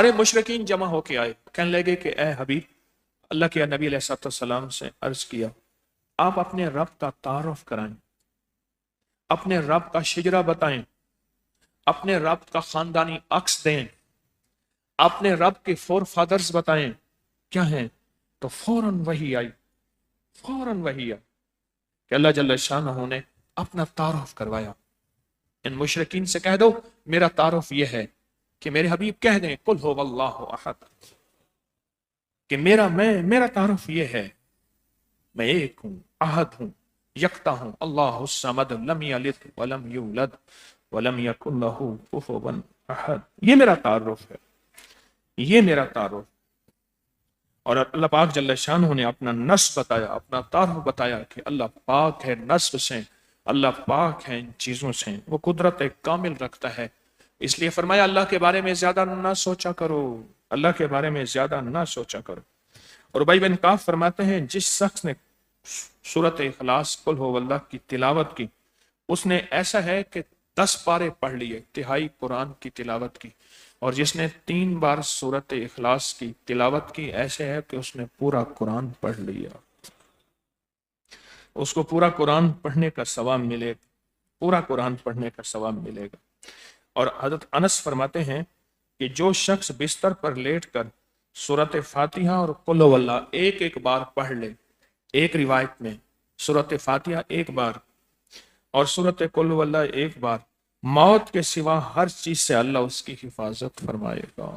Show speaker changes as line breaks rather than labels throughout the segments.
ارے مشرکین جمع ہو کے آئے، کہنے لگے کہ اے حبیب، اللہ کے نبی علیہ الصلوۃ والسلام سے عرض کیا آپ اپنے رب کا تعارف کرائیں، اپنے رب کا شجرہ بتائیں، اپنے رب کا خاندانی عکس دیں، اپنے رب کے فور فادرز بتائیں کیا ہیں۔ تو فوراً وحی آئی، فوراً وحی آئی کہ اللہ جل شانہ نے اپنا تعارف کروایا۔ ان مشرکین سے کہہ دو میرا تعارف یہ ہے کہ میرے حبیب کہہ دیں قل هو اللہ احد، کہ میرا تعارف یہ ہے میں ایک ہوں، احد ہوں، یکتا ہوں، اللہ الصمد لم یلد ولم یولد ولم یکن لہ کفوا احد۔ یہ میرا تعارف ہے، یہ میرا تعارف۔ اور اللہ پاک جل شانہ نے اپنا نسب بتایا، اپنا تعارف بتایا کہ اللہ پاک ہے نسب سے، اللہ پاک ہے ان چیزوں سے، وہ قدرت کامل رکھتا ہے۔ اس لیے فرمایا اللہ کے بارے میں زیادہ نہ سوچا کرو، اللہ کے بارے میں زیادہ نہ سوچا کرو۔ اور ابی بن کعب فرماتے ہیں جس شخص نے سورۃ اخلاص قل هو اللہ کی تلاوت کی، اس نے ایسا ہے کہ 10 پارے پڑھ لیے، تہائی قرآن کی تلاوت کی، اور جس نے 3 بار سورۃ اخلاص کی تلاوت کی ایسے ہے کہ اس نے پورا قرآن پڑھ لیا، اس کو پورا قرآن پڑھنے کا ثواب ملے گا، پورا قرآن پڑھنے کا ثواب ملے گا۔ اور حضرت انس فرماتے ہیں کہ جو شخص بستر پر لیٹ کر سورۃ فاتحہ اور قل هو اللہ ایک ایک بار پڑھ لے، ایک روایت میں سورۃ فاتحہ ایک بار اور سورۃ قل هو اللہ ایک بار، موت کے سوا ہر چیز سے اللہ اس کی حفاظت فرمائے گا،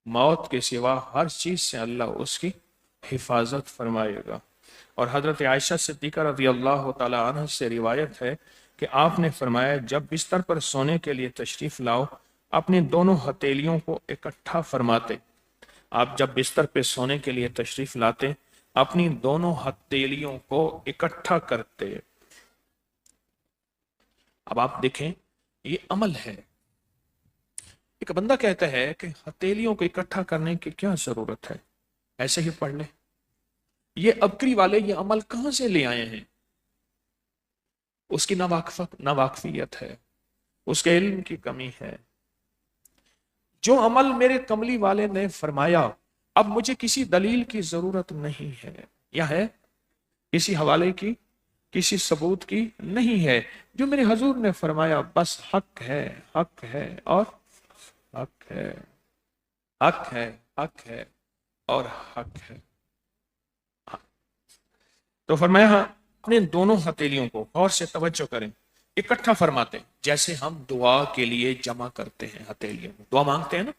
موت کے سوا ہر چیز سے اللہ اس کی حفاظت فرمائے گا۔ اور حضرت عائشہ صدیقہ رضی اللہ تعالی عنہ سے روایت ہے کہ آپ نے فرمایا جب بستر پر سونے کے لیے تشریف لاؤ اپنی دونوں ہتھیلیوں کو اکٹھا فرماتے، آپ جب بستر پہ سونے کے لیے تشریف لاتے اپنی دونوں ہتھیلیوں کو اکٹھا کرتے۔ اب آپ دیکھیں یہ عمل ہے، ایک بندہ کہتا ہے کہ ہتھیلیوں کو اکٹھا کرنے کی کیا ضرورت ہے، ایسے ہی پڑھ لے۔ یہ ابکری والے یہ عمل کہاں سے لے آئے ہیں؟ اس کی ناواقفیت ہے، اس کے علم کی کمی ہے۔ جو عمل میرے کملی والے نے فرمایا اب مجھے کسی دلیل کی ضرورت نہیں ہے، یا ہے کسی حوالے کی، کسی ثبوت کی نہیں ہے، جو میرے حضور نے فرمایا بس حق ہے، حق ہے اور حق ہے، حق ہے، حق ہے اور حق ہے۔ تو فرمایا اپنے دونوں ہتھیلیوں کو غور سے توجہ کریں، اکٹھا فرماتے ہیں جیسے ہم دعا کے لیے جمع کرتے ہیں ہتھیلیوں کو، دعا مانگتے ہیں نا،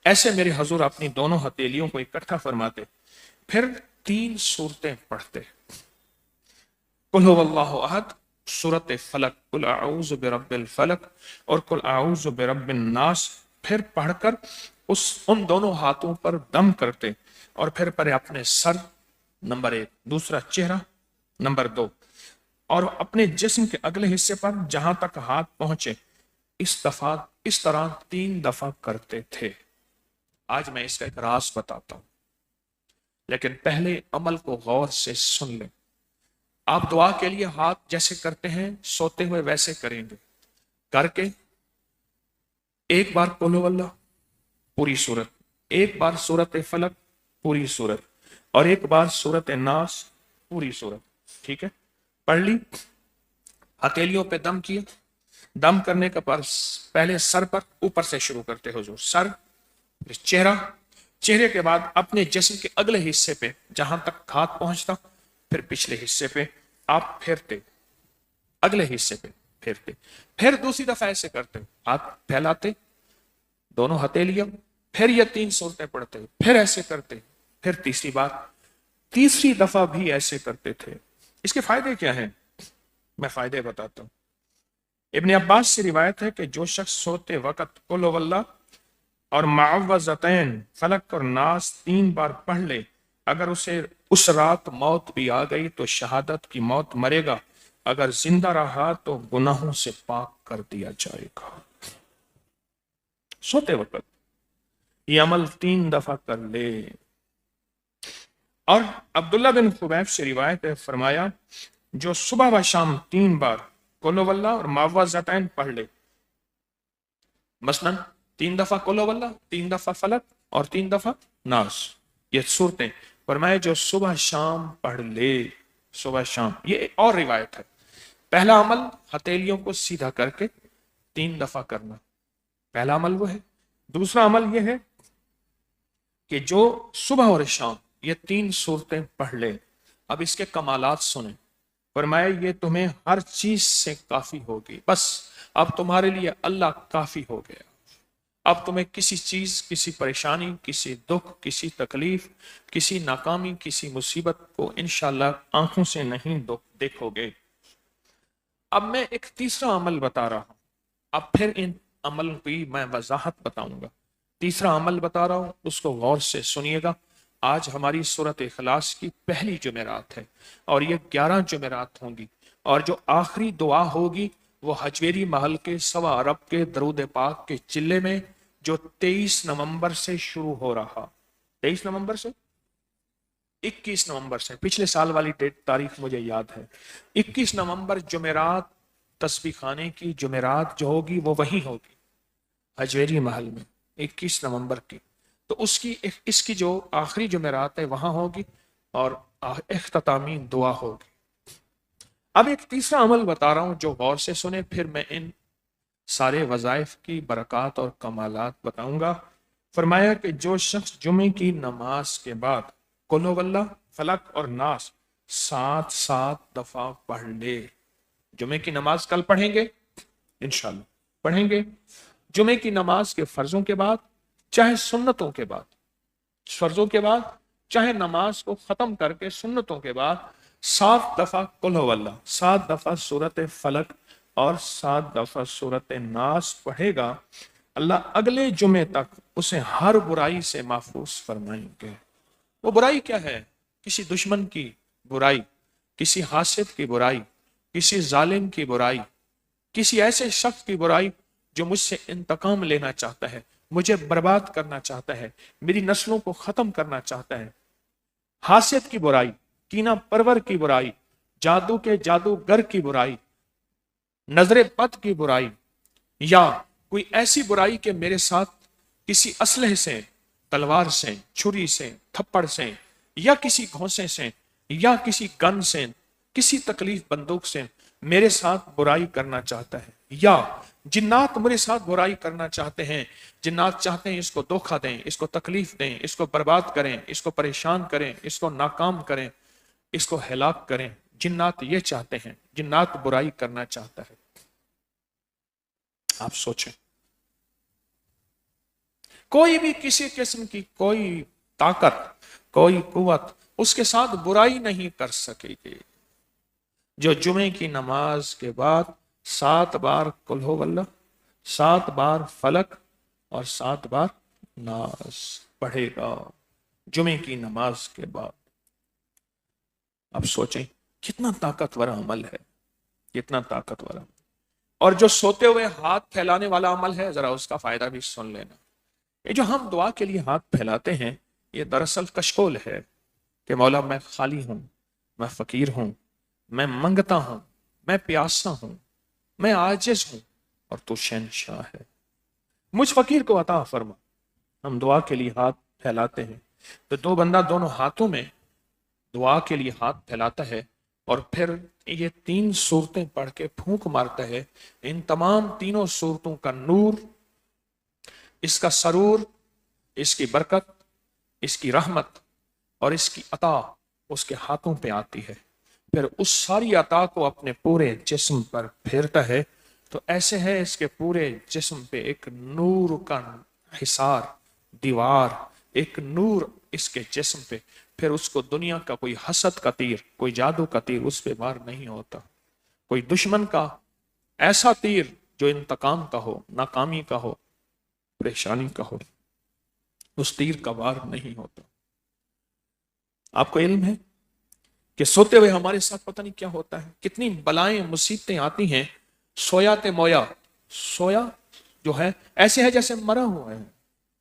ایسے میرے حضور اپنی دونوں ہتھیلیوں کو اکٹھا فرماتے، پھر 3 سورتیں پڑھتے، قل هو اللہ احد، سورۃ فلق، قل اعوذ برب الفلق اور قل اعوذ برب الناس، پھر پڑھ کر ان دونوں ہاتھوں پر دم کرتے، اور پھر پڑھے اپنے سر نمبر 1، دوسرا چہرہ نمبر 2، اور اپنے جسم کے اگلے حصے پر جہاں تک ہاتھ پہنچے اس طرح 3 دفعہ کرتے تھے۔ آج میں اس کا ایک راز بتاتا ہوں، لیکن پہلے عمل کو غور سے سن لیں۔ آپ دعا کے لیے ہاتھ جیسے کرتے ہیں سوتے ہوئے ویسے کریں گے، کر کے ایک بار قل هو اللہ پوری سورت، ایک بار سورت فلق پوری سورت، اور ایک بار سورت ناس پوری سورت، ٹھیک ہے؟ پڑھ لی، ہتھیلیوں پہ دم کیا، دم کرنے کا پہلے سر پر، اوپر سے شروع کرتے حضور، سر، پھر چہرہ، چہرے کے بعد اپنے جسم کے اگلے حصے پہ جہاں تک ہاتھ پہنچتا، پھر پچھلے حصے پہ آپ پھیرتے، اگلے حصے پہ پھیرتے، پھر دوسری دفعہ ایسے کرتے، ہاتھ پھیلاتے دونوں ہتھیلیاں، پھر یہ 3 سورتیں پڑھتے، پھر ایسے کرتے، پھر تیسری بار، تیسری دفعہ بھی ایسے کرتے تھے۔ اس کے فائدے کیا ہیں؟ میں فائدے بتاتا ہوں۔ ابن عباس سے روایت ہے کہ جو شخص سوتے وقت قل هو اللہ اور معوذتین فلق اور ناس 3 بار پڑھ لے، اگر اسے اس رات موت بھی آ گئی تو شہادت کی موت مرے گا، اگر زندہ رہا تو گناہوں سے پاک کر دیا جائے گا۔ سوتے وقت یہ عمل 3 دفعہ کر لے۔ اور عبداللہ بن خبیب سے روایت ہے، فرمایا جو صبح و شام 3 بار قل هو اللہ اور معوذتین پڑھ لے، مثلاً 3 दफा कुल हुवल्लाह, 3 दफा फलक और 3 दफा नास। ये सूरतें फरमाए जो सुबह शाम पढ़ ले, सुबह शाम। ये एक और रिवायत है। पहला अमल हथेलियों को सीधा करके 3 दफा करना, पहला अमल वो है। दूसरा अमल ये है कि जो सुबह और शाम ये 3 सूरतें पढ़ ले। अब इसके कमालात सुने। फरमाया ये तुम्हें हर चीज से काफी होगी, बस अब तुम्हारे लिए अल्लाह काफी हो गया। अब तुम्हें किसी चीज, किसी परेशानी, किसी दुख, किसी तकलीफ, किसी नाकामी, किसी मुसीबत को इंशाअल्लाह आंखों से नहीं देखोगे। अब मैं एक तीसरा अमल बता रहा हूं, अब फिर इन अमल की मैं वजाहत बताऊंगा। तीसरा अमल बता रहा हूं, उसको गौर से सुनिएगा। आज हमारी सूरत इखलास की पहली जुमेरात है और ये 11 जुमेरात होंगी, और जो आखिरी दुआ होगी वो हजवेरी महल के 1.25 अरब के दरूद पाक के चिल्ले में, जो 23 नवंबर से शुरू हो रहा, 23 नवंबर से 21 नवंबर से, पिछले साल वाली तारीख मुझे याद है, 21 नवंबर जुमेरात, तस्बीह खाने की जुमेरात जो होगी वो वही होगी हजवेरी महल में 21 नवंबर की। तो उसकी इसकी जो आखिरी जुमेरात है वहां होगी और इख्तितामी दुआ होगी। अब एक तीसरा अमल बता रहा हूं, जो गौर से सुने, फिर मैं इन सारे वज़ाइफ की बरक़ात और कमालात बताऊंगा। फरमाया कि जो शख्स जुमे की नमाज के बाद कुल हुवल्लाह, फलक और नास 7-7 दफा पढ़ ले। जुमे की नमाज कल पढ़ेंगे इंशाल्लाह, पढ़ेंगे जुमे की नमाज के फर्जों के बाद, चाहे सुन्नतों के बाद, फर्जों के बाद, चाहे नमाज को खत्म करके सुन्नतों के बाद 7 दफा कुल हुवल्लाह, 7 दफा सूरत फलक और 7 दफा सूरत नास पढ़ेगा, अल्लाह अगले जुमे तक उसे हर बुराई से महफूज फरमाएंगे। वो बुराई क्या है? किसी दुश्मन की बुराई, किसी हासिद की बुराई, किसी जालिम की बुराई, किसी ऐसे शख्स की बुराई जो मुझसे इंतकाम लेना चाहता है, मुझे बर्बाद करना चाहता है, मेरी नस्लों को खत्म करना चाहता है, हासिद की बुराई, कीना परवर की बुराई, जादू के जादूगर की बुराई, नजरे बद की बुराई, या कोई ऐसी बुराई कि मेरे साथ किसी असलहे से, तलवार से, छुरी से, थप्पड़ से, या किसी घोंसे से, या किसी गन से, किसी तकलीफ बंदूक से मेरे साथ बुराई करना चाहता है, या जिन्नात मेरे साथ बुराई करना चाहते हैं, जिन्नात चाहते हैं इसको धोखा दें, इसको तकलीफ दें, इसको बर्बाद करें, इसको परेशान करें, इसको नाकाम करें, इसको हिलाक करें। जिन्नात ये चाहते हैं, जिन्नात बुराई करना चाहता है। आप सोचें, कोई भी किसी किस्म की कोई ताकत, कोई कुव्वत उसके साथ बुराई नहीं कर सकेगी। जो जुमे की नमाज के बाद 7 बार कुल हुवल्लाह, 7 बार फलक और 7 बार नास पढ़ेगा जुमे की नमाज के बाद। अब सोचें कितना ताकतवर अमल है, कितना ताकतवर अमल। और जो सोते हुए हाथ फैलाने वाला अमल है, जरा उसका फायदा भी सुन लेना। ये जो हम दुआ के लिए हाथ फैलाते हैं, ये दरअसल कशकोल है कि मौला मैं खाली हूं, मैं फकीर हूं, मैं मंगता हूं, मैं प्यासा हूं, मैं आजिज हूं और तू शहंशाह है, मुझ फकीर को अता फरमा। हम दुआ के लिए हाथ फैलाते हैं तो दो बंदा दोनों हाथों में दुआ के लिए हाथ फैलाता है और फिर ये 3 सूरतें पढ़ के फूंक मारता है। इन तमाम तीनों सूरतों का नूर, इसका सरूर, इसकी बरकत, इसकी रहमत और इसकी अता उसके हाथों पे आती है। फिर उस सारी अता को अपने पूरे जिस्म पर फेरता है तो ऐसे है इसके पूरे जिस्म पे एक नूर का हिसार, दीवार, एक नूर इसके जिस्म पे। फिर उसको दुनिया का कोई हसद का तीर, कोई जादू का तीर उस पे वार नहीं होता। कोई दुश्मन का ऐसा तीर जो इंतकाम का हो, नाकामी का हो, परेशानी का हो, उस तीर का वार नहीं होता। आपको इल्म है कि सोते हुए हमारे साथ पता नहीं क्या होता है, कितनी बलाएं मुसीबतें आती हैं। सोयाते मोया, सोया जो है ऐसे है जैसे मरा हुआ है।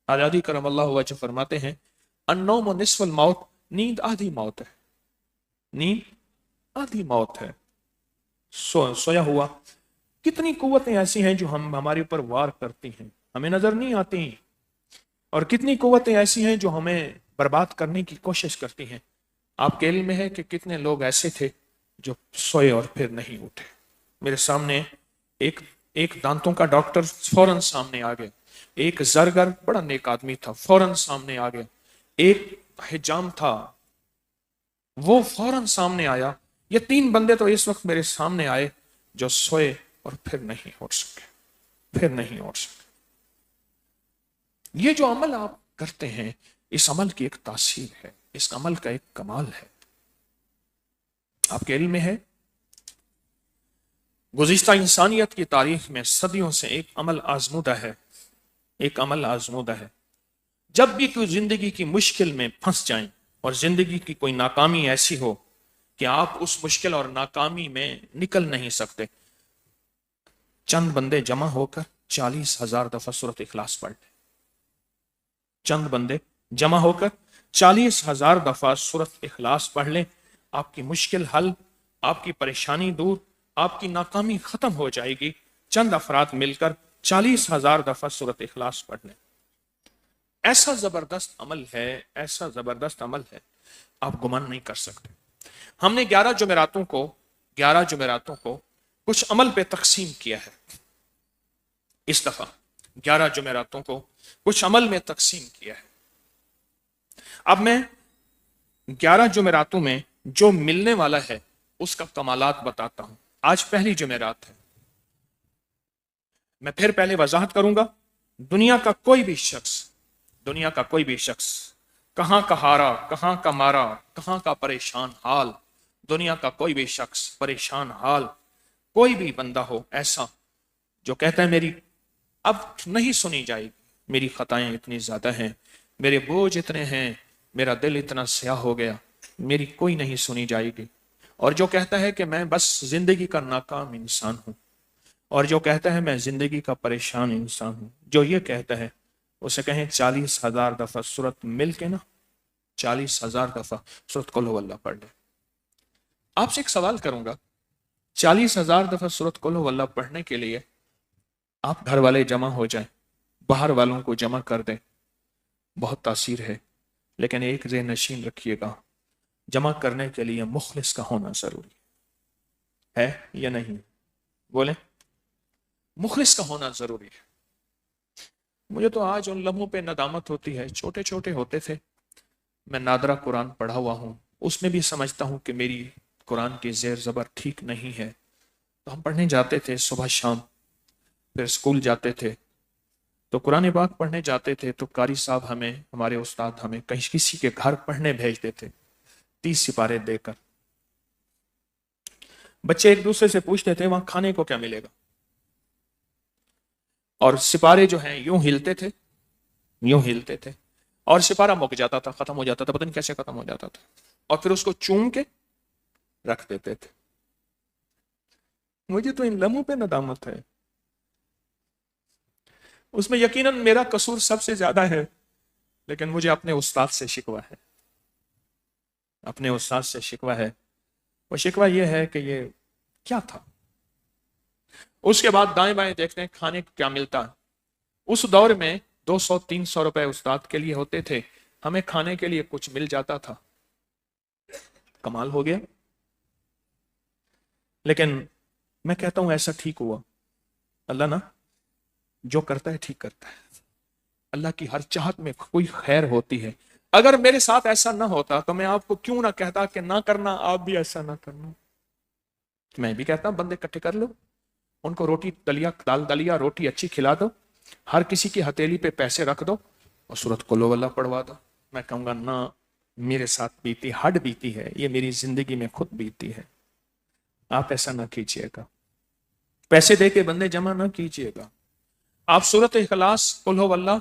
आजादी करम अल्लाह वजह फरमाते हैं अन्नौम निस्फुल मौत, नींद आधी मौत है, नींद आधी मौत है। सोया हुआ। कितनी कुव्वतें ऐसी हैं जो हम हमारे ऊपर वार करती हैं, हमें नजर नहीं आती, और कितनी कुव्वतें ऐसी हैं जो हमें बर्बाद करने की कोशिश करती हैं। आपके इल्म में है कि कितने लोग ऐसे थे जो सोए और फिर नहीं उठे। मेरे सामने एक एक दांतों का डॉक्टर फौरन सामने आ गया, एक जरगर बड़ा नेक आदमी था फौरन सामने आ गया, एक हिजाम था वो फौरन सामने आया। ये तीन बंदे तो इस वक्त मेरे सामने आए जो सोए और फिर नहीं उठ सके, फिर नहीं उठ सके। ये जो अमल आप करते हैं, इस अमल की एक तासीर है, इस अमल का एक कमाल है। आपके इल्म में है गुज़िश्ता इंसानियत की तारीख में सदियों से एक अमल आजमूदा है, एक अमल आजमूदा है। जब भी कोई जिंदगी की मुश्किल में फंस जाएं और जिंदगी की कोई नाकामी ऐसी हो कि आप उस मुश्किल और नाकामी में निकल नहीं सकते, चंद बंदे जमा होकर 40,000 दफा सूरत इखलास पढ़ लें। चंद बंदे जमा होकर 40,000 दफा सूरत इखलास पढ़ लें, आपकी मुश्किल हल, आपकी परेशानी दूर, आपकी नाकामी खत्म हो जाएगी। चंद अफराद मिलकर 40,000 दफा सूरत इखलास पढ़ लें। ऐसा जबरदस्त अमल है, ऐसा जबरदस्त अमल है, आप गुमान नहीं कर सकते। हमने 11 जुमेरातों को कुछ अमल पे तकसीम किया है। इस दफा 11 जुमेरातों को कुछ अमल में तकसीम किया है। अब मैं 11 जुमेरातों में जो मिलने वाला है उसका कमालात बताता हूं। आज पहली जुमेरात है। मैं फिर पहले वजाहत करूंगा, दुनिया का कोई भी शख्स कहां का हारा, कहां का मारा, कहां का परेशान हाल, दुनिया का कोई भी शख्स परेशान हाल, कोई भी बंदा हो ऐसा जो कहता है मेरी अब नहीं सुनी जाएगी, मेरी खताएं इतनी ज्यादा हैं, मेरे बोझ इतने हैं, मेरा दिल इतना स्याह हो गया, मेरी कोई नहीं सुनी जाएगी, और जो कहता है कि मैं बस जिंदगी का नाकाम इंसान हूं, और जो कहता है मैं जिंदगी का परेशान इंसान हूं, जो ये कहता है उसे कहें 40,000 दफा सूरत मिल के ना 40,000 दफा सूरत कुल हुवल्लाह पढ़ ले। आपसे एक सवाल करूंगा, 40,000 दफा सूरत कुल हुवल्लाह पढ़ने के लिए आप घर वाले जमा हो जाएं, बाहर वालों को जमा कर दें, बहुत तासीर है। लेकिन एक ज़हन नशीन रखिएगा, जमा करने के लिए मुखलिस का होना जरूरी है या नहीं? बोले, मुखलिस का होना जरूरी है। मुझे तो आज उन लम्हों पे नदामत होती है, छोटे छोटे होते थे, मैं नादरा कुरान पढ़ा हुआ हूं, उसमें भी समझता हूं कि मेरी कुरान की जेर ज़बर ठीक नहीं है, तो हम पढ़ने जाते थे सुबह शाम, फिर स्कूल जाते थे तो कुरान पाक पढ़ने जाते थे, तो कारी साहब हमें, हमारे उस्ताद हमें कहीं किसी के घर पढ़ने भेज देते 30 सिपारे देकर। बच्चे एक दूसरे से पूछते थे वहां खाने को क्या मिलेगा, और सिपारे जो हैं यूं हिलते थे और सिपारा मुक जाता था, खत्म हो जाता था, पता नहीं कैसे खत्म हो जाता था, और फिर उसको चूम के रख देते थे। मुझे तो इन लम्हों पे नदामत है। उसमें यकीनन मेरा कसूर सबसे ज्यादा है, लेकिन मुझे अपने उस्ताद से शिकवा है, अपने उस्ताद से शिकवा है। वो शिकवा ये है कि ये क्या था। उसके बाद दाएं बाएं देखते हैं खाने को क्या मिलता है। उस दौर में 200-300 रुपए उस्ताद के लिए होते थे, हमें खाने के लिए कुछ मिल जाता था, कमाल हो गया। लेकिन मैं कहता हूं ऐसा ठीक हुआ, अल्लाह ना जो करता है ठीक करता है, अल्लाह की हर चाहत में कोई खैर होती है। अगर मेरे साथ ऐसा ना होता तो मैं आपको क्यों ना कहता कि ना करना, आप भी ऐसा ना करना। मैं भी कहता बंदे इकट्ठे कर लो, उनको रोटी दलिया, दाल दलिया रोटी अच्छी खिला दो, हर किसी की हथेली पे पैसे रख दो और सूरत कुल हुवल्लाह पढ़वा दो। मैं कहूंगा ना, मेरे साथ बीती हड बीती है, ये मेरी जिंदगी में खुद बीती है, आप ऐसा ना कीजिएगा, पैसे दे के बंदे जमा ना कीजिएगा। आप सूरत इखलास कुल हुवल्लाह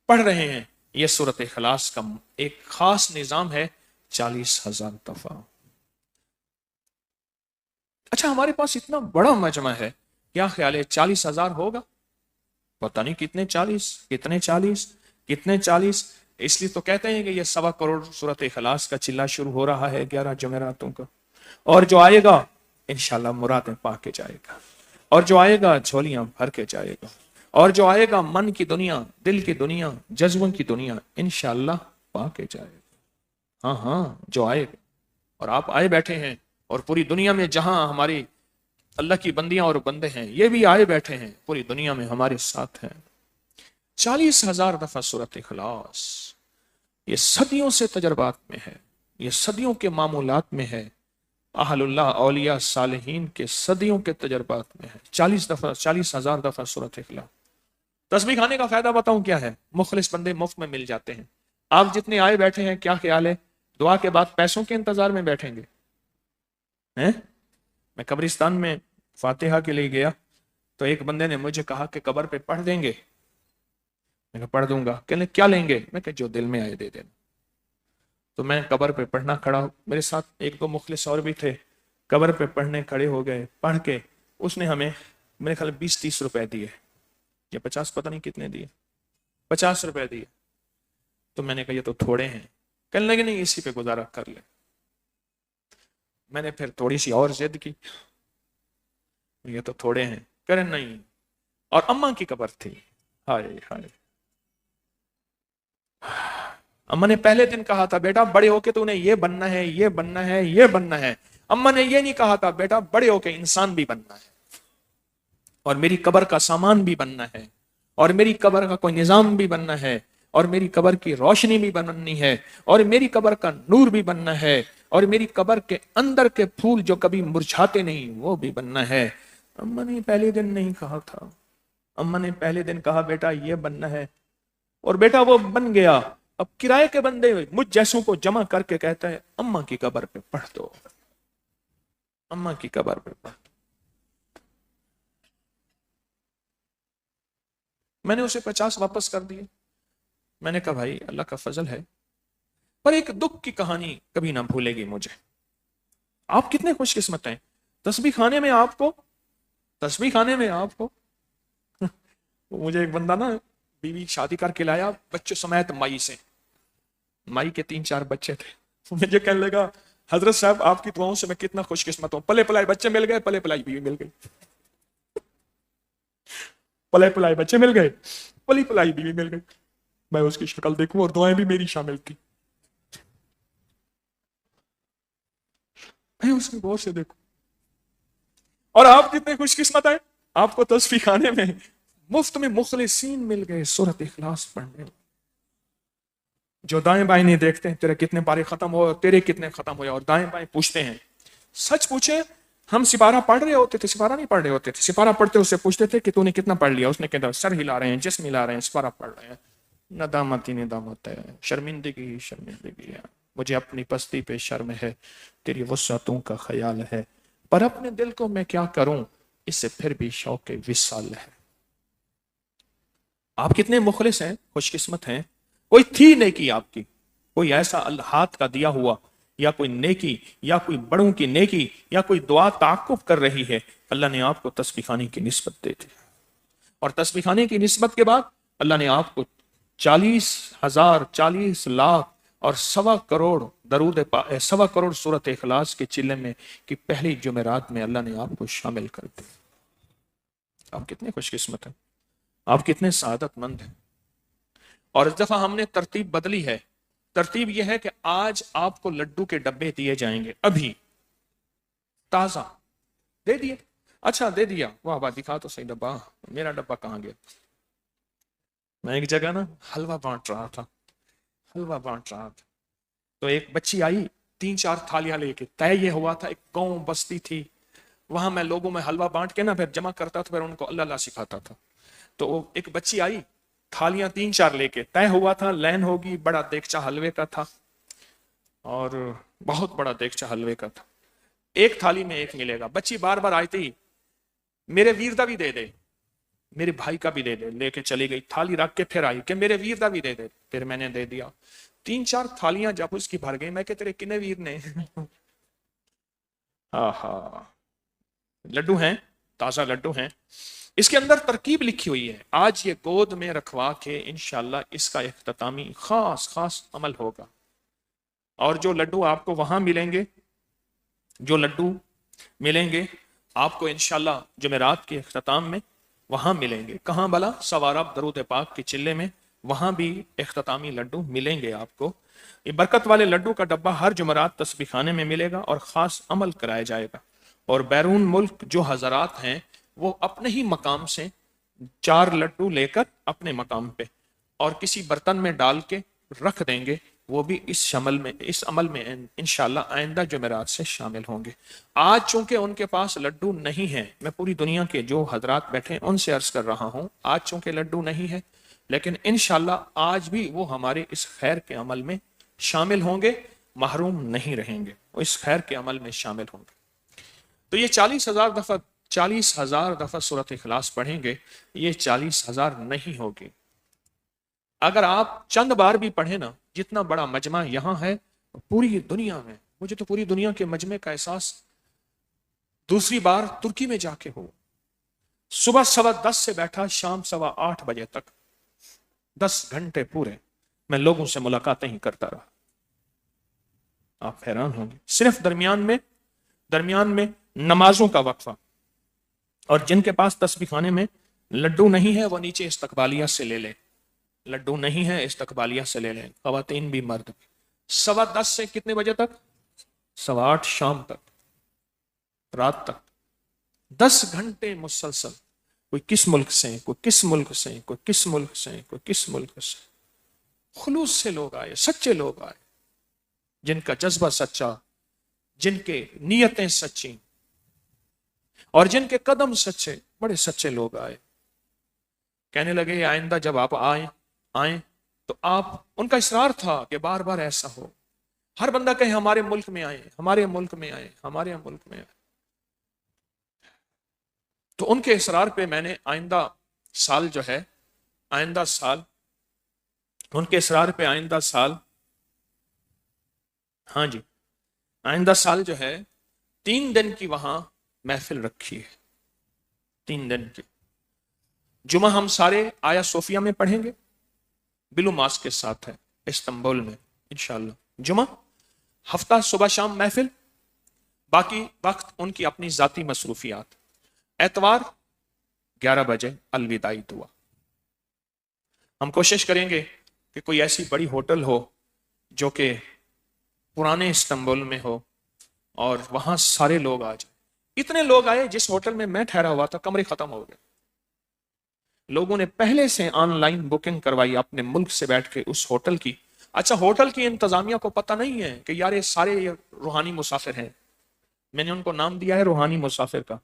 पढ़ रहे हैं, यह सूरत इखलास का एक खास निजाम है, 40,000 दफा। अच्छा, हमारे पास इतना बड़ा मजमा है, क्या ख्याल है 40,000 होगा? पता नहीं कितने 40, इसलिए तो कहते हैं कि यह 1.25 करोड़ सूरत इखलास का चिल्ला शुरू हो रहा है 11 जुमेरातों का, और जो आएगा इंशाल्लाह मुरादें पा के जाएगा, और जो आएगा झोलियां भर के जाएगा, اور جو آئے گا من کی دنیا، دل کی دنیا، جذبوں کی دنیا، انشاءاللہ پا کے جائے گا۔ ہاں ہاں، جو آئے گا، اور آپ آئے بیٹھے ہیں، اور پوری دنیا میں جہاں ہماری اللہ کی بندیاں اور بندے ہیں یہ بھی آئے بیٹھے ہیں، پوری دنیا میں ہمارے ساتھ ہیں۔ 40,000 دفعہ سورۃ اخلاص، یہ صدیوں سے تجربات میں ہے، یہ صدیوں کے معمولات میں ہے، اہل اللہ اولیاء صالحین کے صدیوں کے تجربات میں ہے۔ 40,000 دفعہ سورۃ اخلاص۔ تسبیح کھانے کا فائدہ بتاؤں کیا ہے؟ مخلص بندے مفت میں مل جاتے ہیں۔ آپ جتنے آئے بیٹھے ہیں، کیا خیال ہے دعا کے بعد پیسوں کے انتظار میں بیٹھیں گے؟ میں قبرستان میں فاتحہ کے لیے گیا تو ایک بندے نے مجھے کہا کہ قبر پہ پڑھ دیں گے؟ میں کہا پڑھ دوں گا۔ کہنے کیا لیں گے؟ میں کہا جو دل میں آئے دے دینا۔ تو میں قبر پہ پڑھنا کھڑا ہوں، میرے ساتھ ایک دو مخلص اور بھی تھے، قبر پہ پڑھنے کھڑے ہو گئے۔ پڑھ کے اس نے ہمیں میرے خیال 20-30 روپے دیے، یا 50، پتہ نہیں کتنے دیے، 50 روپے دیے۔ تو میں نے کہا یہ تو تھوڑے ہیں۔ کہنے لگے نہیں اسی پہ گزارا کر لیں۔ میں نے پھر تھوڑی سی اور ضد کی، یہ تو تھوڑے ہیں، کہنے نہیں۔ اور اماں کی قبر تھی، ہائے ہائے، اماں نے پہلے دن کہا تھا بیٹا بڑے ہو کے تو انہیں یہ بننا ہے، یہ بننا ہے، یہ بننا ہے۔ اماں نے یہ نہیں کہا تھا بیٹا بڑے ہو کے انسان بھی بننا ہے، اور میری قبر کا سامان بھی بننا ہے، اور میری قبر کا کوئی نظام بھی بننا ہے، اور میری قبر کی روشنی بھی بننی ہے، اور میری قبر کا نور بھی بننا ہے، اور میری قبر کے اندر کے پھول جو کبھی مرجھاتے نہیں وہ بھی بننا ہے۔ اماں نے پہلے دن نہیں کہا تھا، اماں نے پہلے دن کہا بیٹا یہ بننا ہے، اور بیٹا وہ بن گیا۔ اب کرائے کے بندے مجھ جیسوں کو جمع کر کے کہتا ہے اماں کی قبر پہ پڑھ دو، اماں کی قبر پہ پڑھ دو۔ میں نے اسے 50 واپس کر دیے۔ میں نے کہا بھائی اللہ کا فضل ہے، پر ایک دکھ کی کہانی کبھی نہ بھولے گی مجھے۔ آپ کتنے خوش قسمت ہیں، تسبیح خانے میں آپ کو، تسبیح خانے میں آپ کو مجھے ایک بندہ نا بیوی شادی کر کے لایا بچوں سمیت مائی سے، مائی کے 3-4 بچے تھے۔ مجھے کہنے لگا حضرت صاحب آپ کی دعاؤں سے میں کتنا خوش قسمت ہوں، پلے پلائے بچے مل گئے، پلے پلائی بیوی مل گئی، پلے پلائے بچے مل گئے، پلی پلائی بیوی مل گئی۔ میں اس کی شکل دیکھوں اور دعائیں بھی میری شامل تھی، میں اس کی غور سے دیکھوں۔ اور آپ کتنے خوش قسمت ہیں، آپ کو تسبیح خانے میں مفت میں مخلصین مل گئے سورۃ اخلاص پڑھنے، جو دائیں بائیں نہیں دیکھتے تیرے کتنے پارے ختم ہوئے اور تیرے کتنے ختم ہوئے، اور دائیں بائیں پوچھتے ہیں۔ سچ پوچھے ہم سپارہ پڑھ رہے ہوتے تھے، سپارہ نہیں پڑھ رہے ہوتے تھے، سپارہ پڑھتے اس سے پوچھتے تھے کہ تو نے کتنا پڑھ لیا، اس نے کہا سر ہلا رہے ہیں، جسم ہلا رہے ہیں، سپارہ پڑھ رہے ہیں۔ ندامت ہی ندامت ہے، شرمندگی ہی شرمندگی ہے، مجھے اپنی پستی پہ شرم ہے، تیری وسعتوں کا خیال ہے، پر اپنے دل کو میں کیا کروں، اس سے پھر بھی شوق وصال ہے۔ آپ کتنے مخلص ہیں، خوش قسمت ہیں۔ کوئی تھی نیکی آپ کی، کوئی ایسا ہاتھ کا دیا ہوا، یا کوئی نیکی، یا کوئی بڑوں کی نیکی، یا کوئی دعا تعاقب کر رہی ہے، اللہ نے آپ کو تسبیح خانے کی نسبت دے دی، اور تسبیح خانے کی نسبت کے بعد اللہ نے آپ کو 40,000، 40,00,000 اور 1.25 کروڑ درود 1.25 کروڑ سورۃ اخلاص کے چلے میں کی پہلی جمعرات میں اللہ نے آپ کو شامل کر دیا۔ آپ کتنے خوش قسمت ہیں، آپ کتنے سعادت مند ہیں۔ اور اس دفعہ ہم نے ترتیب بدلی ہے، ترتیب یہ ہے کہ آج آپ کو لڈو کے ڈبے دیے جائیں گے، ابھی تازہ دے دیے۔ اچھا دے دیا، واہ واہ، دکھا تو صحیح ڈبہ، میرا ڈبہ کہاں گیا؟ میں ایک جگہ نا حلوہ بانٹ رہا تھا، حلوہ بانٹ رہا تھا، تو ایک بچی آئی 3-4 تھالیاں لے کے، طے یہ ہوا تھا ایک گاؤں بستی تھی وہاں، میں لوگوں میں حلوہ بانٹ کے نا پھر جمع کرتا تھا، پھر ان کو اللہ اللہ سکھاتا تھا۔ تو ایک بچی آئی تھالیاں 3-4 لے کے، طے ہوا تھا لین ہوگی، بڑا دیگچہ حلوے کا تھا، اور بہت بڑا دیگچہ حلوے کا تھا، ایک تھالی میں ایک ملے گا۔ بچی بار بار آئی تھی، میرے ویر دا بھی دے دے، میرے بھائی کا بھی دے دے، لے کے چلی گئی، تھالی رکھ کے پھر آئی کہ میرے ویر دا بھی دے دے، پھر میں نے دے دیا۔ 3-4 تھالیاں جب اس کی بھر گئی، میں کہ تیرے کنے ویر نے؟ آہا، لڈو ہیں، تازہ لڈو ہیں، اس کے اندر ترکیب لکھی ہوئی ہے، آج یہ گود میں رکھوا کے انشاءاللہ اس کا اختتامی خاص خاص عمل ہوگا، اور جو لڈو آپ کو وہاں ملیں گے، جو لڈو ملیں گے آپ کو انشاءاللہ جمعرات کے اختتام میں، वहां मिलेंगे। कहां भला? सवारब दरूद पाक के चिल्ले में, वहां भी इख्तितामी लड्डू मिलेंगे आपको। ये बरकत वाले लड्डू का डब्बा हर जुमरात तस्बीह खाने में मिलेगा और खास अमल कराया जाएगा। और बैरून मुल्क जो हजरात हैं वो अपने ही मकाम से 4 लड्डू लेकर अपने मकाम पे और किसी बर्तन में डाल के रख देंगे, वो भी इस अमल में इंशाल्लाह आइंदा जुमेरात से शामिल होंगे। आज चूंकि उनके पास लड्डू नहीं है, मैं पूरी दुनिया के जो हजरात बैठे हैं उनसे अर्ज कर रहा हूं, आज चूंकि लड्डू नहीं है, लेकिन इंशाल्लाह आज भी वो हमारे इस खैर के अमल में शामिल होंगे, महरूम नहीं रहेंगे, वो इस खैर के अमल में शामिल होंगे। तो ये 40,000 दफा सूरत इखलास पढ़ेंगे, ये 40,000 नहीं होगी। अगर आप चंद बार भी पढ़े ना, जितना बड़ा मजमा यहां है पूरी दुनिया में, मुझे तो पूरी दुनिया के मजमे का एहसास दूसरी बार तुर्की में जाके हो। सुबह 10:15 से बैठा शाम 8:15 बजे तक 10 घंटे पूरे मैं लोगों से मुलाकातें ही करता रहा। आप हैरान होंगे। सिर्फ दरमियान में नमाजों का वक्फा, और जिनके पास तस्बीह खाने में लड्डू नहीं है वो नीचे इस्तकबालिया से ले लें। लड्डू नहीं है इस्तकबालिया से ले लें, खवातीन भी मर्द भी। 10:15 से कितने बजे तक? 8:15 शाम तक, रात तक 10 घंटे मुसलसल। कोई किस मुल्क से, कोई किस मुल्क से, कोई किस मुल्क से, कोई किस मुल्क से। खुलूस से लोग आए, सच्चे लोग आए, जिनका जज्बा सच्चा, जिनके नीयतें सच्ची और जिनके कदम सच्चे, बड़े सच्चे लोग आए। कहने लगे आइंदा जब आप आए तो आप, उनका इसरार था कि बार बार ऐसा हो, हर बंदा कहे हमारे मुल्क में आए, हमारे मुल्क में आए, हमारे मुल्क में आए। तो उनके इसरार पे मैंने आइंदा साल उनके इसरार पे आइंदा साल, हाँ जी, आइंदा साल जो है 3 दिन की वहां महफिल रखी है, 3 दिन की। जुमा हम सारे आया सोफिया में पढ़ेंगे, बिलू मास के साथ है इस्तांबुल में इंशाल्लाह। जुमा हफ्ता सुबह शाम महफिल, बाकी वक्त उनकी अपनी जाती मसरूफियात। एतवार 11 बजे अलविदाई दुआ। हम कोशिश करेंगे कि कोई ऐसी बड़ी होटल हो जो कि पुराने इस्तांबुल में हो और वहां सारे लोग आ जाए। इतने लोग आए, जिस होटल में मैं ठहरा हुआ था कमरे खत्म हो गए। लोगों ने पहले से ऑनलाइन बुकिंग करवाई अपने मुल्क से बैठ के उस होटल की। अच्छा, होटल की इंतजामिया को पता नहीं है कि यार ये सारे रूहानी मुसाफिर हैं, मैंने उनको नाम दिया है रूहानी मुसाफिर का।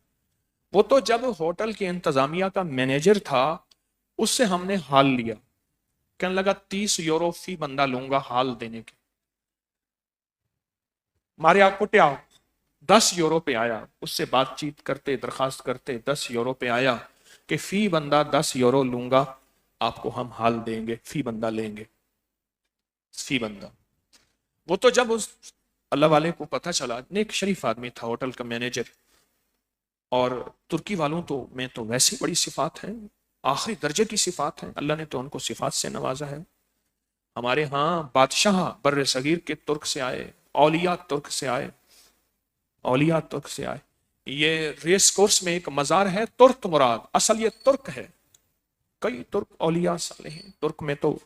वो तो जब होटल की इंतजामिया का मैनेजर था उससे हमने हाल लिया, कहने लगा 30 यूरो फी बंदा लूंगा हाल देने के। मारे आप कुटिया 10 यूरो पे आया, उससे बातचीत करते दरखास्त करते 10 यूरो पे आया कि फी बंदा 10 यूरो लूंगा, आपको हम हाल देंगे, फी बंदा लेंगे, फी बंदा। वो तो जब उस अल्लाह वाले को पता चला, नेक शरीफ आदमी था होटल का मैनेजर, और तुर्की वालों तो में तो वैसी बड़ी सिफात हैं, आखिरी दर्जे की सिफात हैं, अल्लाह ने तो उनको सिफात से नवाजा है। हमारे यहाँ बादशाह बर्र सगीर के तुर्क से आए, औलिया तुर्क से आए, औलिया तुर्क से आए। ये रेस कोर्स में एक मजार है तुर्क मुराद, असल ये तुर्क है। कई तुर्क औलिया साले हैं तुर्क में। तो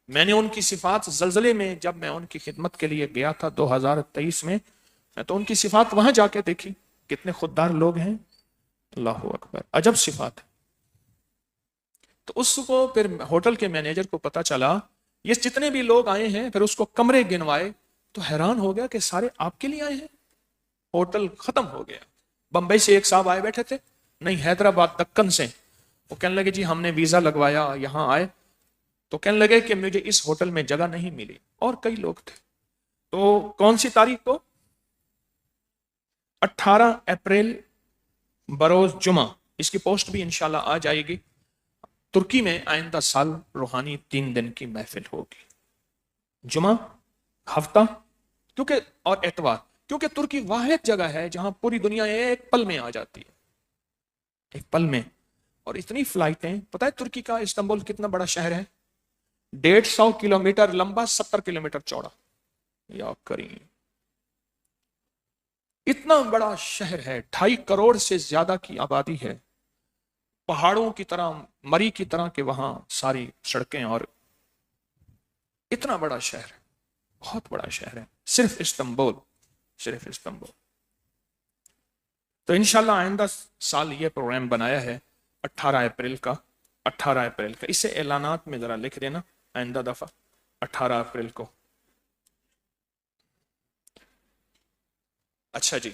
मैंने उनकी सिफात जलजले में, जब मैं उनकी खिदमत के लिए गया था 2023 में, मैं तो उनकी सिफात वहां जाके देखी, कितने खुददार लोग हैं, अल्लाह अकबर, अजब सिफात है। तो उसको फिर होटल के मैनेजर को पता चला ये जितने भी लोग आए हैं, फिर उसको कमरे गिनवाए तो हैरान हो गया कि सारे आपके लिए आए हैं। होटल खत्म हो गया। बंबई से एक साहब आए बैठे थे, नहीं हैदराबाद दक्कन से, वो कहने लगे जी हमने वीजा लगवाया यहां आए, तो कहने लगे कि मुझे इस होटल में जगह नहीं मिली, और कई लोग थे। तो कौन सी तारीख को? 18 अप्रैल बरोज जुमा, इसकी पोस्ट भी इंशाल्लाह आ जाएगी। तुर्की में आइंदा साल रूहानी 3 दिन की महफिल होगी, जुमा, हफ्ता, क्योंकि और एतवार, क्योंकि तुर्की वाहिद जगह है जहां पूरी दुनिया एक पल में आ जाती है, एक पल में। और इतनी फ्लाइटें, पता है तुर्की का इस्तांबुल कितना बड़ा शहर है? 150 किलोमीटर लंबा, 70 किलोमीटर चौड़ा। या करीम, इतना बड़ा शहर है, 2.5 करोड़ से ज्यादा की आबादी है। पहाड़ों की तरह, मरी की तरह के वहां सारी सड़कें, और इतना बड़ा शहर है, बहुत बड़ा शहर है, सिर्फ इस्तांबुल, सिर्फ इस्तांबुल। तो इंशाल्लाह आइंदा साल ये प्रोग्राम बनाया है 18 अप्रैल का, 18 अप्रैल का, इसे ऐलानात में जरा लिख देना आइंदा दफा 18 अप्रैल को। अच्छा जी,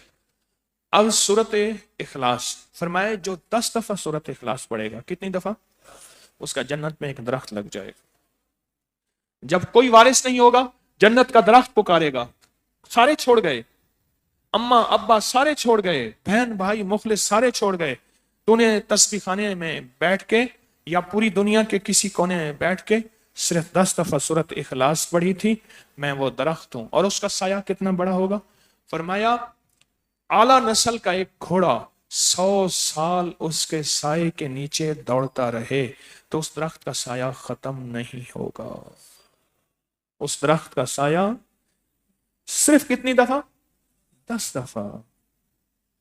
अब सूरत इखलास फरमाए, जो 10 दफा सूरत इखलास पढ़ेगा, कितनी दफा, उसका जन्नत में एक दरख्त लग जाएगा। जब कोई वारिस नहीं होगा, जन्नत का दरख्त पुकारेगा, सारे छोड़ गए, अम्मा अब्बा सारे छोड़ गए, बहन भाई मुखलिस सारे छोड़ गए, तूने तस्बीह खाने में बैठ के या पूरी दुनिया के किसी कोने में बैठ के सिर्फ 10 दफा सूरत इखलास पढ़ी थी, मैं वो दरख्त हूं। और उसका साया कितना बड़ा होगा, फरमाया आला नस्ल का एक घोड़ा 100 साल उसके साये के नीचे दौड़ता रहे तो उस दरख्त का साया खत्म नहीं होगा। उस दरख्त का साया सिर्फ कितनी दफा, 10 दफा।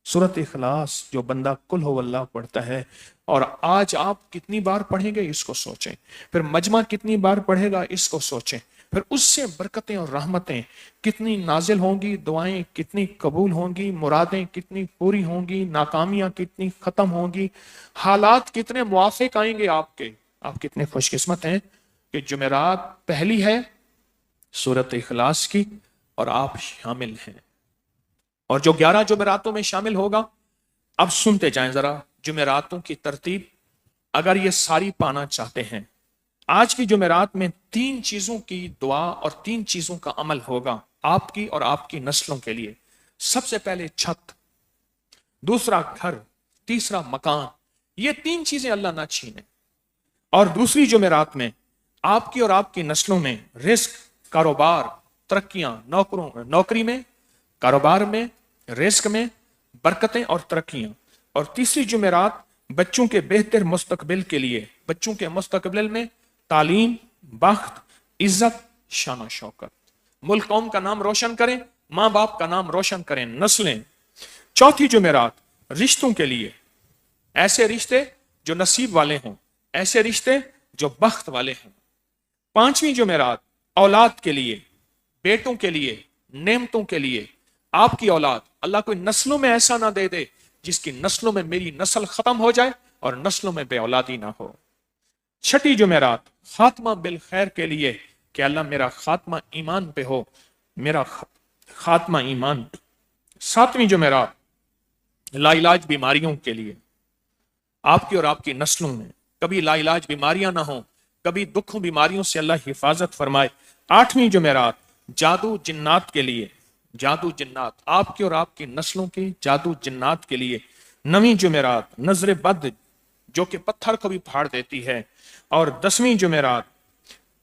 सूरत इखलास जो बंदा कुल हो अल्लाह पढ़ता है, और आज आप कितनी बार पढ़ेंगे इसको सोचें, फिर मजमा कितनी बार पढ़ेगा इसको सोचें, फिर उससे बरकतें और रहमतें कितनी नाजिल होंगी, दुआएं कितनी कबूल होंगी, मुरादें कितनी पूरी होंगी, नाकामियां कितनी खत्म होंगी, हालात कितने मुआफिक आएंगे आपके। आप कितने खुशकिस्मत हैं कि जुमेरात पहली है सूरत इखलास की और आप शामिल हैं, और जो 11 जुमेरातों में शामिल होगा। अब सुनते जाएं जरा जुमेरातों की तरतीब, अगर ये सारी पाना चाहते हैं। आज की जुमेरात में 3 चीजों की दुआ और 3 चीजों का अमल होगा आपकी और आपकी नस्लों के लिए। सबसे पहले छत, दूसरा घर, तीसरा मकान, ये 3 चीजें अल्लाह ना छीने। और दूसरी जुमेरात में आपकी और आपकी नस्लों में रिस्क, कारोबार, तरक्कियां, नौकरी में, कारोबार में, रिस्क में बरकतें और तरक्कियां। और तीसरी जुमेरात बच्चों के बेहतर मुस्तकबिल के लिए, बच्चों के मुस्तकबिल में तालीम, बख्त, इज्जत, शान शौकत, मुल्क कौम का नाम रोशन करें, माँ बाप का नाम रोशन करें, नस्लें। चौथी जुमेरात रिश्तों के लिए, ऐसे रिश्ते जो नसीब वाले हों, ऐसे रिश्ते जो बख्त वाले हों। पांचवी जुमेरात औलाद के लिए, बेटों के लिए, नेमतों के लिए। आपकी औलाद, अल्लाह कोई नस्लों में ऐसा ना दे दे जिसकी नस्लों में मेरी नस्ल खत्म हो जाए और नस्लों में बेऔलादी ना हो। छठी जुमेरात खात्मा बिल खैर के लिए कि अल्लाह मेरा खात्मा ईमान पे हो, मेरा खात्मा ईमान। सातवीं जुमेरात लाइलाज बीमारियों के लिए, आपकी और आपकी नस्लों में कभी लाइलाज बीमारियां ना हो, कभी दुखों बीमारियों से अल्लाह हिफाजत फरमाए। आठवीं जुमेरात जादू जिन्नात के लिए, जादू जिन्नात, आपकी और आपकी नस्लों के जादू जिन्नात के लिए। नवीं जुमेरात नजर बद जो कि पत्थर को भी फाड़ देती है। और 10वीं जुमेरात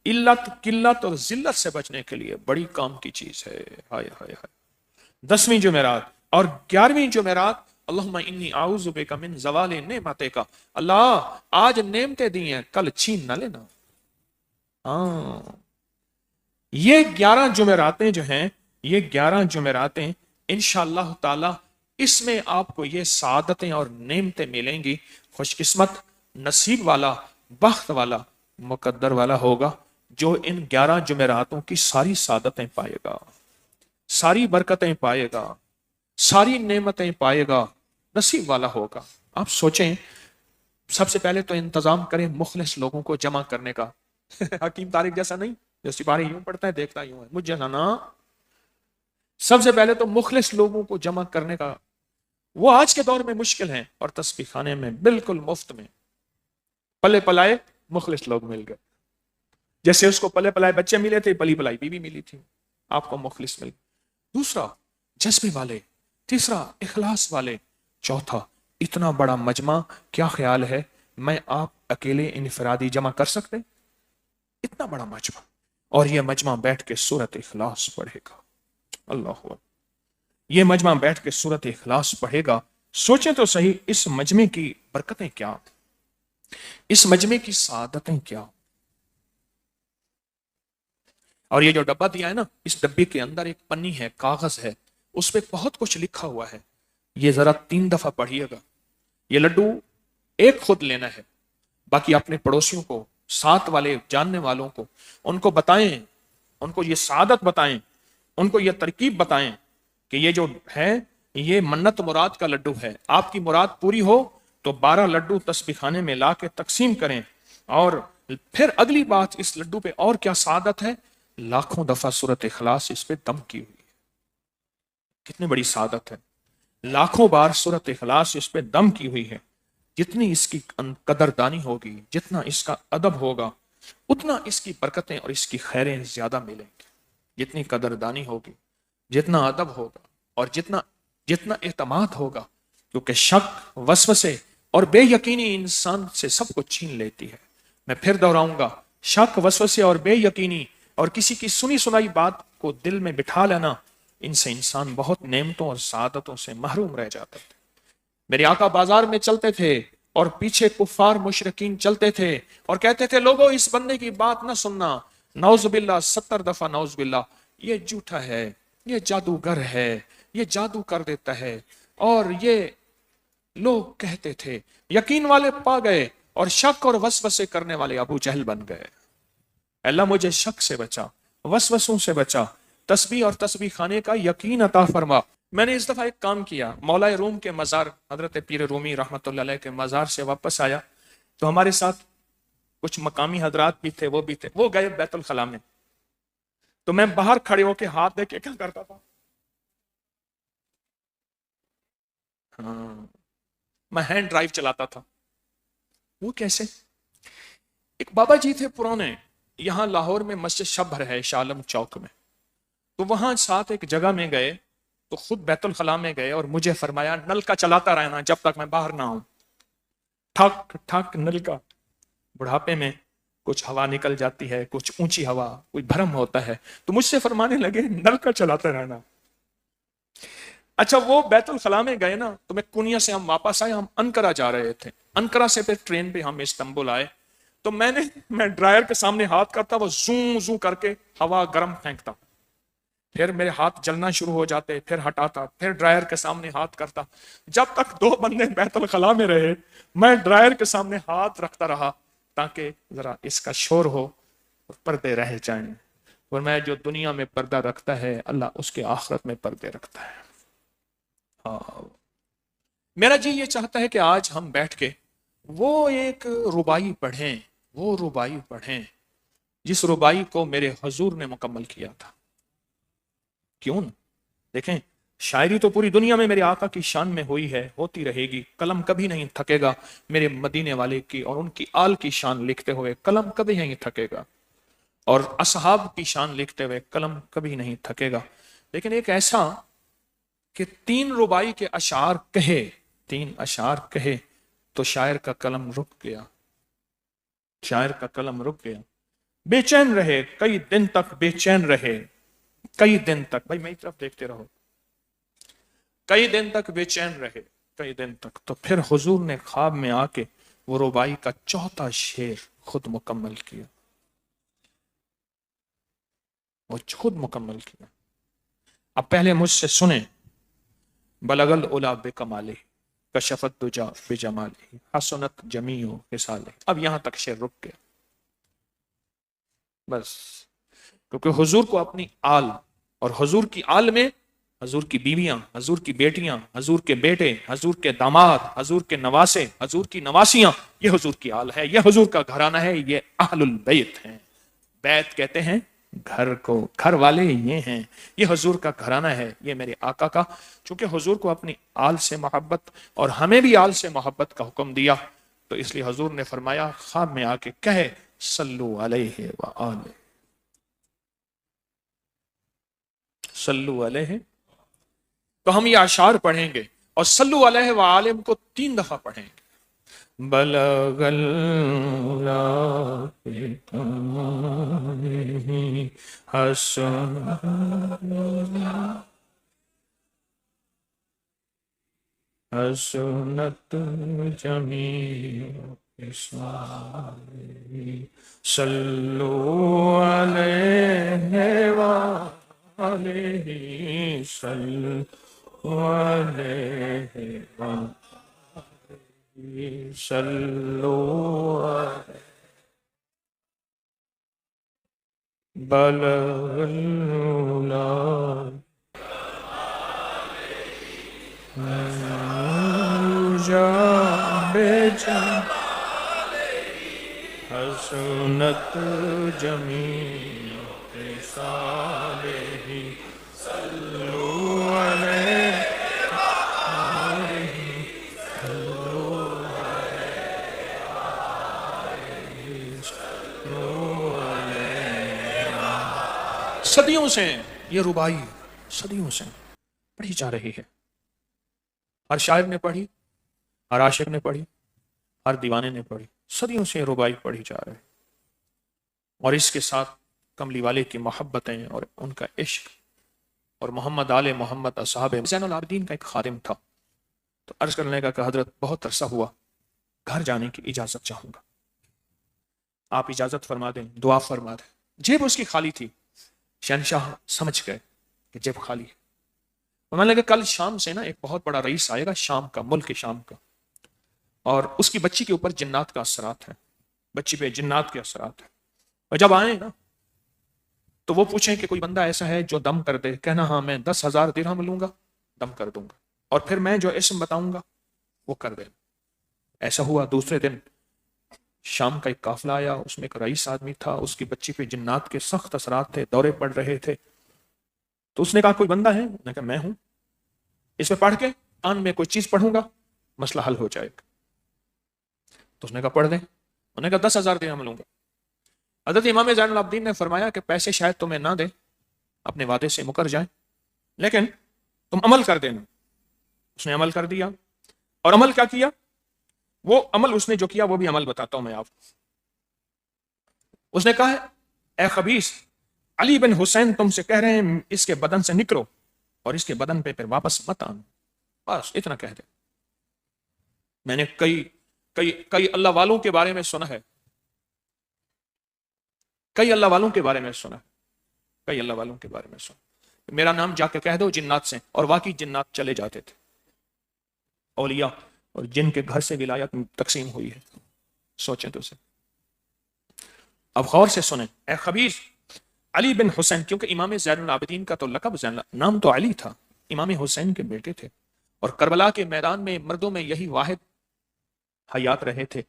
इल्लत, किल्लत और जिल्लत से बचने के लिए, बड़ी काम की चीज है, हाय हाय हाय। 10वीं जुमेरात। और 11वीं जुमेरात अल्लाहुम्मा इन्नी आऊज़ु बिका मिन ज़वालि नेमतिका, अल्लाह आज नेमतें दी हैं कल छीन ना लेना। हाँ, ये 11 जुमेरातें जो हैं, ये 11 जुमेरातें इंशाअल्लाह ताला इसमें आपको ये सादतें और नेमतें मिलेंगी। खुशकिस्मत, नसीब वाला, बख्त वाला, मुकद्दर वाला होगा जो इन 11 जुमेरातों की सारी सादतें पाएगा, सारी बरकतें पाएगा, सारी नेमतें पाएगा, नसीब वाला होगा। आप सोचें, सबसे पहले तो इंतजाम करें मुखलिस लोगों को जमा करने का। हकीम तारिक जैसा नहीं, जो सिपाही यूं पढ़ता है देखता यूं है, मुझे ना। सबसे पहले तो मुखलिस लोगों को जमा करने का, वो आज के दौर में मुश्किल है, और तस्बीह खाने में बिल्कुल मुफ्त में पले पलाए मुखलिस लोग मिल गए। जैसे उसको पले पलाए बच्चे मिले थे, पली पलाई बीवी मिली थी, आपको मुखलिस मिल। दूसरा जज्बे वाले, तीसरा इखलास वाले, चौथा इतना बड़ा मजमा। क्या ख्याल है मैं आप अकेले इनफरादी जमा कर सकते? इतना बड़ा मजमा, और यह मजमा बैठ के सूरत इखलास पढ़ेगा। अल्लाह, ये मजमा बैठ के सूरत इखलास पढ़ेगा। सोचें तो सही, इस मजमे की बरकतें क्या, इस मजमे की सादतें क्या। और ये जो डब्बा दिया है ना, इस डब्बे के अंदर एक पन्नी है, कागज है, उस पर बहुत कुछ लिखा हुआ है। ये जरा 3 दफा पढ़िएगा। ये लड्डू एक खुद लेना है, बाकी अपने पड़ोसियों को, साथ वाले जानने वालों को, उनको बताएं, उनको ये सादत बताएं, उनको ये तरकीब बताएं कि ये जो है ये मन्नत मुराद का लड्डू है, आपकी मुराद पूरी हो तो 12 लड्डू तस्बीह खाने में ला के तकसीम करें। और फिर अगली बात, इस लड्डू पे और क्या सादत है, लाखों दफा सूरत इखलास इस पे दम की हुई है। कितनी बड़ी सादत है, लाखों बार सूरत इखलास इस पे दम की हुई है। जितनी इसकी कदरदानी होगी, जितना इसका अदब होगा, उतना इसकी बरकतें और इसकी खैरें ज्यादा मिलेंगी। जितनी कदरदानी होगी, जितना अदब होगा, और जितना जितना एतमाद होगा, क्योंकि शक, वसवसे और बेयकीनी इंसान से सब कुछ छीन लेती है। मैं फिर दोहराऊंगा, शक, वसवसे और बेयकीनी और किसी की सुनी सुनाई बात को दिल में बिठा लेना, इनसे इंसान बहुत नेमतों और सादतों से महरूम रह जाता है। मेरे आका बाजार में चलते थे और पीछे कुफार मुशरिकीन चलते थे और कहते थे, लोगों इस बंदे की बात ना सुनना, नौजुबिल्ला, 70 दफा नौजुबिल्ला, ये झूठा है, ये जादूगर है, ये जादू कर देता है। और ये लोग कहते थे, यकीन वाले पा गए और शक और वसवसे करने वाले अबू जहल बन गए। अल्लाह मुझे शक से बचा, वसवसों से बचा, तस्बीह और तस्बीह खाने का यकीन अता फरमा। मैंने इस दफा एक काम किया, मौलाए रूम के मजार हजरत पीर रूमी रहमतुल्लाह अलैह के मजार से वापस आया तो हमारे साथ कुछ मकामी हजरात भी थे, वो गए बैतुल खला में। तो मैं बाहर खड़े होके हाथ दे के क्या करता था, हाँ, मैं हैंड ड्राइव चलाता था। वो कैसे, एक बाबा जी थे पुराने, यहाँ लाहौर में मस्जिद शब्र है शालम चौक में, तो वहां साथ एक जगह में गए तो खुद बैतुल खला में गए और मुझे फरमाया, नल का चलाता रहना जब तक मैं बाहर ना आऊं। ठक ठक नल का, बुढ़ापे में कुछ हवा निकल जाती है, कुछ ऊंची हवा, कोई भरम होता है, तो मुझसे फरमाने लगे नल का चलाते रहना। अच्छा, वो बैतुल खला में गए ना, तो मैं कुनिया से हम वापस आए, हम अनकरा जा रहे थे, अनकरा से फिर ट्रेन पे हम इस्तांबुल आए। तो मैं ड्रायर के सामने हाथ करता, वो जू जू करके हवा गर्म फेंकता, फिर मेरे हाथ जलना शुरू हो जाते, फिर हटाता, फिर ड्रायर के सामने हाथ करता। जब तक 2 बंदे बैतुल खला में रहे, मैं ड्रायर के सामने हाथ रखता रहा ताकि जरा इसका शोर हो और पर्दे रह जाएं। और मैं, जो दुनिया में पर्दा रखता है, अल्लाह उसके आखिरत में पर्दे रखता है। हाँ, मेरा जी ये चाहता है कि आज हम बैठ के वो एक रुबाई पढ़ें, वो रुबाई पढ़ें जिस रुबाई को मेरे हजूर ने मुकम्मल किया था। क्यों न? देखें, शायरी तो पूरी दुनिया में मेरे आका की शान में हुई है, होती रहेगी, कलम कभी नहीं थकेगा। मेरे मदीने वाले की और उनकी आल की शान लिखते हुए कलम कभी नहीं थकेगा, और असहाब की शान लिखते हुए कलम कभी नहीं थकेगा। लेकिन एक ऐसा कि 3 रुबाई के अशार कहे, 3 अशार कहे तो शायर का कलम रुक गया, शायर का कलम रुक गया, बेचैन रहे कई दिन तक, बेचैन रहे कई दिन तक। भाई मेरी तरफ देखते रहो, कई दिन तक बेचैन रहे, कई दिन तक। तो फिर हुजूर ने ख्वाब में आके वो रुबाई का 4था शेर खुद मुकम्मल किया, वो खुद मुकम्मल किया। अब पहले मुझसे सुने, बलगल उला बेकमाले, कशफत दुजा बेजमाले, हसनत जमीओ हिसाले। अब यहां तक शेर रुक गया बस, क्योंकि हुजूर को अपनी आल, और हुजूर की आल में हजूर की बीवियां, हजूर की बेटियां, हजूर के बेटे, हजूर के दामाद, हजूर के नवासे, हजूर की नवासियां, ये हजूर की आल है, ये हजूर का घराना है, ये अहलुल बैत हैं। बैत कहते हैं घर को, घर वाले ये हैं, ये हजूर का घराना है, ये मेरे आका का। चूंकि हजूर को अपनी आल से मोहब्बत और हमें भी आल से मोहब्बत का हुक्म दिया, तो इसलिए हजूर ने फरमाया, ख्वाब में आके कहे, सल्लु अलैहि व आले, सल्लु अलैहि। तो हम ये अशार पढ़ेंगे और सल्लु अलैहि व आलिम को 3 दफा पढ़ेंगे। बलगल हसनत जमी सल्लु अलैहि व आलिहि सल्लु अलैहि व صلو بلغ العلا جا بجا حسنت جمیع خصالہ صلو علیہ صدیوں سے یہ ربائی صدیوں سے پڑھی جا رہی ہے. ہر شاعر نے پڑھی، ہر عاشق نے پڑھی، ہر دیوانے نے پڑھی. صدیوں سے یہ ربائی پڑھی جا رہی ہے، اور اس کے ساتھ کملی والے کی محبتیں اور ان کا عشق اور محمد آل محمد اصحاب زین العابدین کا ایک خادم تھا. تو عرض کرنے کا کہ حضرت بہت عرصہ ہوا، گھر جانے کی اجازت چاہوں گا، آپ اجازت فرما دیں، دعا فرما دیں. جیب اس کی خالی تھی. شہنشاہ سمجھ گئے کہ جیب خالی ہے. میں نے لگا کل شام سے نا ایک بہت بڑا رئیس آئے گا شام کا، ملک شام کا، اور اس کی بچی کے اوپر جنات کا اثرات ہیں، بچی پہ جنات کے اثرات ہیں. اور جب آئے نا تو وہ پوچھیں کہ کوئی بندہ ایسا ہے جو دم کر دے، کہنا ہاں میں 10,000 درہم لوں گا، دم کر دوں گا، اور پھر میں جو اسم بتاؤں گا وہ کر دے. ایسا ہوا. دوسرے دن شام کا ایک قافلہ آیا، اس میں ایک رئیس آدمی تھا، اس کی بچی پہ جنات کے سخت اثرات تھے، دورے پڑ رہے تھے. تو اس نے کہا کوئی بندہ ہے؟ میں نے کہا میں ہوں، اس میں پڑھ کے کان میں کوئی چیز پڑھوں گا مسئلہ حل ہو جائے گا. تو اس نے کہا پڑھ دیں. انہوں نے کہا 10,000 درہم لوں گا. حضرت امام زین العابدین نے فرمایا کہ پیسے شاید تمہیں نہ دیں، اپنے وعدے سے مکر جائیں، لیکن تم عمل کر دینا. اس نے عمل کر دیا. اور عمل کیا کیا؟ وہ عمل اس نے جو کیا وہ بھی عمل بتاتا ہوں میں آپ کو. اس نے کہا اے خبیث، علی بن حسین تم سے کہہ رہے ہیں اس کے بدن سے نکلو اور اس کے بدن پہ پھر واپس مت آنا. بس اتنا کہہ دے. میں نے کئی اللہ والوں کے بارے میں سنا ہے، کئی اللہ والوں کے بارے میں سنا، کئی اللہ والوں کے بارے میں سنا، میرا نام جا کے کہہ دو جنات سے، اور واقعی جنات چلے جاتے تھے. اولیاء اور جن کے گھر سے ولایت تقسیم ہوئی ہے. سوچیں تو سے. اب غور سے سنیں. اے خبیث، علی بن حسین، کیونکہ امام زین العابدین کا تو لقب نام تو علی تھا، امام حسین کے بیٹے تھے، اور کربلا کے میدان میں مردوں میں یہی واحد حیات رہے تھے.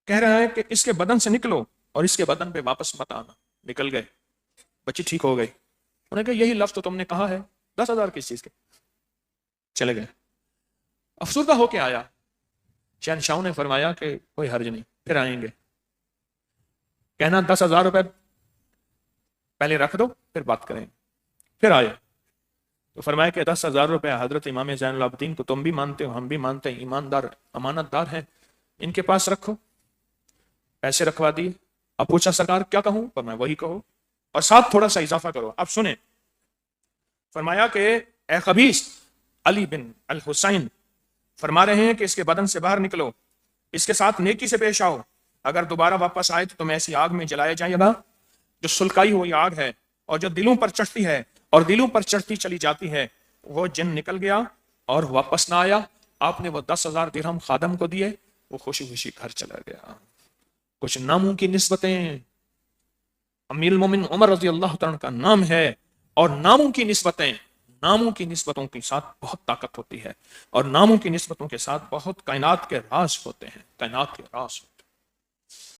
کہہ رہا ہے کہ اس کے بدن سے نکلو اور اس کے بدن پہ واپس مت آنا. نکل گئے، بچی ٹھیک ہو گئی. انہوں نے کہا یہی لفظ تو تم نے کہا ہے، 10,000 کس چیز کے. چلے گئے. افسردہ ہو کے آیا. شہنشاہوں نے فرمایا کہ کوئی حرج نہیں، پھر آئیں گے. کہنا 10,000 روپے پہلے رکھ دو پھر بات کریں. پھر آئے تو فرمایا کہ 10,000 روپے حضرت امام زین العابدین کو تم بھی مانتے ہو، ہم بھی مانتے ہیں، ایماندار امانت دار ہیں، ان کے پاس رکھو. پیسے رکھوا دیے. اب پوچھا سرکار کیا کہوں؟ فرمایا وہی کہو، اور ساتھ تھوڑا سا اضافہ کرو. اب سنیں. فرمایا کہ اے خبیث، علی بن الحسین فرما رہے ہیں کہ اس کے بدن سے باہر نکلو، اس کے ساتھ نیکی سے پیش آؤ. اگر دوبارہ واپس آئے تو تم ایسی آگ میں جلائے جائے گا جو سلکائی ہوئی آگ ہے، اور جو دلوں پر چڑھتی ہے اور دلوں پر چڑھتی چلی جاتی ہے. وہ جن نکل گیا اور واپس نہ آیا. آپ نے وہ 10,000 درہم خادم کو دیے، وہ خوشی خوشی گھر چلا گیا. کچھ ناموں کی نسبتیں، امیر المومن عمر رضی اللہ تعالیٰ کا نام ہے، اور ناموں کی نسبتوں کے ساتھ بہت طاقت ہوتی ہے، اور ناموں کی نسبتوں کے ساتھ بہت کائنات کے راز ہوتے ہیں، کائنات کے راز.